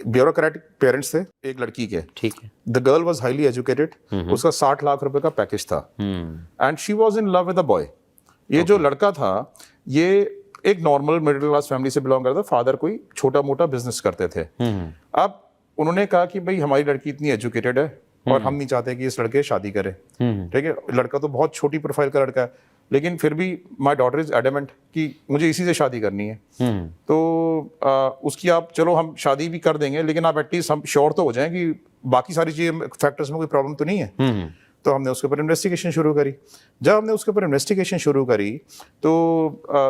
Bureaucratic parents थे एक लड़की के, ठीक है। The girl was highly educated, उसका 60 लाख रुपए का पैकेज था and she was in love with the boy. ये जो लड़का था ये एक नॉर्मल मिडिल क्लास फैमिली से बिलोंग करता था, फादर कोई छोटा मोटा बिजनेस करते थे। अब उन्होंने कहा कि भाई हमारी लड़की इतनी एजुकेटेड है और हम नहीं चाहते कि इस लड़के शादी करे, ठीक है। लड़का तो बहुत छोटी प्रोफाइल का लड़का है, लेकिन फिर भी माई डॉटर इज एडमेंट कि मुझे इसी से शादी करनी है। तो उसकी आप चलो हम शादी भी कर देंगे, लेकिन आप एटलीस्ट हम श्योर तो हो जाएं कि बाकी सारी चीजें फैक्टर्स में कोई प्रॉब्लम तो नहीं है। तो हमने उसके ऊपर इन्वेस्टिगेशन शुरू करी। जब हमने उसके ऊपर इन्वेस्टिगेशन शुरू करी तो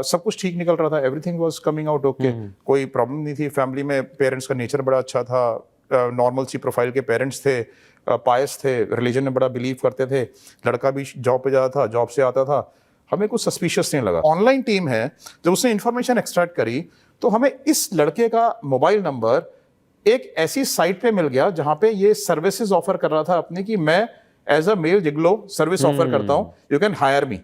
सब कुछ ठीक निकल रहा था, everything was coming out okay, कोई प्रॉब्लम नहीं थी। फैमिली में पेरेंट्स का नेचर बड़ा अच्छा था, नॉर्मल सी प्रोफाइल के पेरेंट्स थे, पायस थे, रिलीजन में बड़ा बिलीव करते थे। लड़का भी जॉब पे जाता था, जॉब से आता था, हमें कुछ सस्पिशियस नहीं लगा। ऑनलाइन टीम है, जब उसने इंफॉर्मेशन एक्सट्रैक्ट करी तो हमें इस लड़के का मोबाइल नंबर एक ऐसी साइट पे मिल गया जहां पे ये सर्विसेज ऑफर कर रहा था अपने कि मैं as a male gigolo service offer करता हूं, यू कैन हायर मी।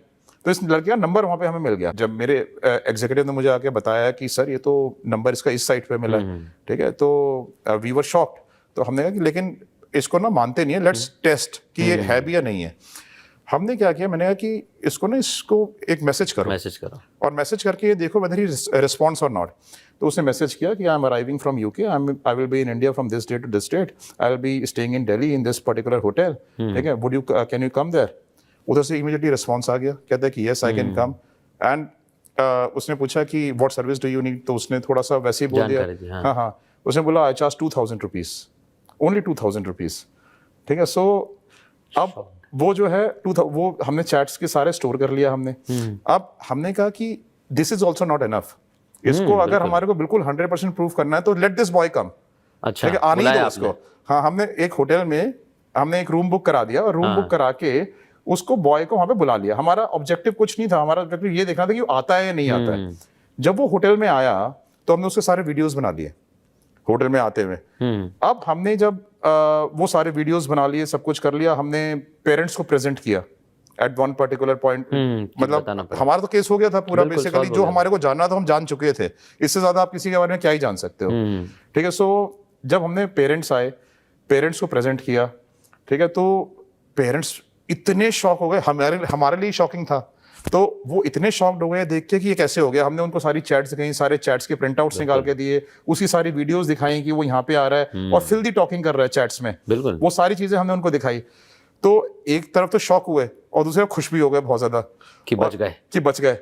तो इस लड़के का नंबर वहां पे हमें मिल गया। जब मेरे एग्जीक्यूटिव ने मुझे आके बताया कि सर ये तो नंबर इसका इस साइट पे मिला है, ठीक है, तो वी वर शॉक्ड। तो हमने कहा कि लेकिन इसको ना मानते नहीं है, लेट्स टेस्ट कि ये है भी या नहीं है। हमने क्या किया, मैंने कहा कि इसको एक मैसेज करो और मैसेज करके ये देखो वेदर ही रिस्पॉन्स और नॉट। तो उसने मैसेज किया कि I am arriving from UK, I will be in India from this date to this date, I will be staying in Delhi in this particular hotel, ठीक है, would you can you come there. उधर से immediately response आ गया, कहता है कि yes I can come. And उसने पूछा कि what service do you need, तो उसने थोड़ा सा वैसे ही बोल दिया, हाँ, उसने बोला आई चार्ज 2000 रुपीज, ओनली 2000 रुपीज, ठीक है। सो अब वो जो है वो हमने चैट्स के सारे स्टोर कर लिया हमने। अब हमने कहा कि this is also not enough, इसको अगर हमारे को बिल्कुल 100% प्रूफ करना है तो लेट दिस बॉय कम, अच्छा, आने ही दो उसको। हाँ, हमने एक होटल में हमने एक रूम बुक करा दिया और रूम बुक करा के उसको बॉय को वहां पे बुला लिया। हमारा ऑब्जेक्टिव कुछ नहीं था, हमारा ऑब्जेक्टिव ये देखना था कि वो आता है या नहीं आता है। जब वो होटल में आया तो हमने उसके सारे वीडियोस बना लिए होटल में आते हुए। अब हमने जब वो सारे वीडियोस बना लिए, सब कुछ कर लिया, हमने पेरेंट्स को प्रेजेंट किया एट वन पर्टिकुलर पॉइंट। मतलब हमारा तो केस हो गया था पूरा, बेसिकली जो हमारे को जानना था हम जान चुके थे, इससे ज्यादा आप किसी के बारे में क्या ही जान सकते हो, ठीक है। सो जब हमने पेरेंट्स आए, पेरेंट्स को प्रेजेंट किया, ठीक है, तो पेरेंट्स इतने शॉक हो गए, हमारे लिए शॉकिंग था। तो वो इतने शॉक्ड हो गए देख के कि ये कैसे हो गया। हमने उनको सारी चैट्स दिखाई, सारे चैट्स के प्रिंट आउट्स निकाल के दिए, उसकी सारी वीडियोस दिखाई कि वो यहाँ पे आ रहा है और फिल्दी टॉकिंग कर रहा है चैट्स में, वो सारी चीजें हमने उनको दिखाई। तो एक तरफ तो शॉक हुए और दूसरी तरफ खुश भी हो गए बहुत ज्यादा कि बच गए।